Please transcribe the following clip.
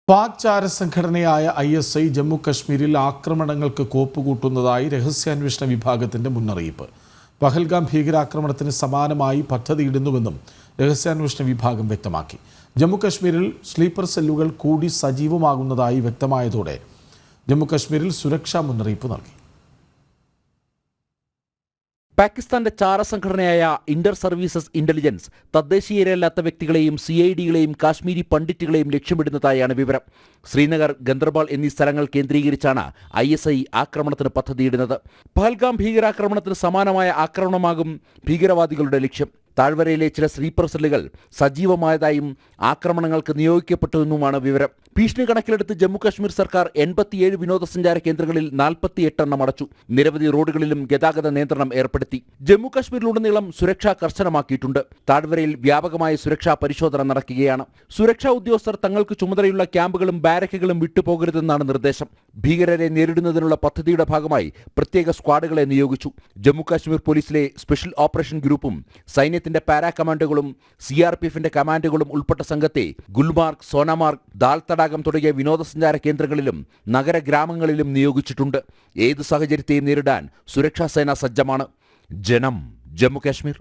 Pak ചാരസംഘടനയായ ISI Jammu കശ്മീരിൽ ആക്രമണങ്ങൾക്ക് കോപ്പുകൂട്ടുന്നതായി രഹസ്യാന്വേഷണ വിഭാഗത്തിന്റെ മുന്നറിയിപ്പ്. പഹൽഗാം ഭീകരാക്രമണത്തിന് സമാനമായി പദ്ധതിയിടുന്നുവെന്നും രഹസ്യാന്വേഷണ വിഭാഗം വ്യക്തമാക്കി. ജമ്മു കശ്മീരിൽ സ്ലീപ്പർ സെല്ലുകൾ കൂടി സജീവമാകുന്നതായി വ്യക്തമായതോടെ ജമ്മു കശ്മീരിൽ സുരക്ഷാ മുന്നറിയിപ്പ് നൽകി. പാകിസ്ഥാന്റെ ചാരസംഘടനയായ ഇന്റർ സർവീസസ് ഇന്റലിജൻസ് തദ്ദേശീയരല്ലാത്ത വ്യക്തികളെയും CIDകളെയും കാശ്മീരി പണ്ഡിറ്റുകളെയും ലക്ഷ്യമിടുന്നതായാണ് വിവരം. ശ്രീനഗർ, ഗന്ദർബാൾ എന്നീ സ്ഥലങ്ങൾ കേന്ദ്രീകരിച്ചാണ് ISI ആക്രമണത്തിന് പദ്ധതിയിടുന്നത്. പഹൽഗാം ഭീകരാക്രമണത്തിന് സമാനമായ ആക്രമണമാകും ഭീകരവാദികളുടെ ലക്ഷ്യം. താഴ്വരയിലെ ചില സ്ലീപ്പർ സെല്ലുകൾ സജീവമായതായും ആക്രമണങ്ങൾക്ക് നിയോഗിക്കപ്പെട്ടുവെന്നുമാണ് വിവരം. ഭീഷണി കണക്കിലെടുത്ത് ജമ്മു കശ്മീർ സർക്കാർ 87 വിനോദസഞ്ചാര കേന്ദ്രങ്ങളിൽ 48 എണ്ണം അടച്ചു. നിരവധി റോഡുകളിലും ഗതാഗത നിയന്ത്രണം ഏർപ്പെടുത്തി. ജമ്മു കശ്മീരിലുടനീളം സുരക്ഷ കർശനമാക്കിയിട്ടുണ്ട്. താഴ്വരയിൽ വ്യാപകമായ സുരക്ഷാ പരിശോധന നടക്കുകയാണ്. സുരക്ഷാ ഉദ്യോഗസ്ഥർ തങ്ങൾക്ക് ചുമതലയുള്ള ക്യാമ്പുകളും ബാരക്കുകളും വിട്ടുപോകരുതെന്നാണ് നിർദ്ദേശം. ഭീകരരെ നേരിടുന്നതിനുള്ള പദ്ധതിയുടെ ഭാഗമായി പ്രത്യേക സ്ക്വാഡുകളെ നിയോഗിച്ചു. ജമ്മു കാശ്മീർ പോലീസിലെ സ്പെഷ്യൽ ഓപ്പറേഷൻ ഗ്രൂപ്പും സൈന്യത്തിന്റെ പാരാ കമാൻഡോകളും CRPFന്റെ കമാൻഡോകളും ഉൾപ്പെട്ട സംഘത്തെ ഗുൽമാർഗ്, സോനാമാർഗ്, ദാൽ തടാകം തുടങ്ങിയ വിനോദസഞ്ചാര കേന്ദ്രങ്ങളിലും നഗരഗ്രാമങ്ങളിലും നിയോഗിച്ചിട്ടുണ്ട്. ഏതു സാഹചര്യത്തെയും നേരിടാൻ സുരക്ഷാ സേന സജ്ജമാണ്. ജനം, ജമ്മു കാശ്മീർ.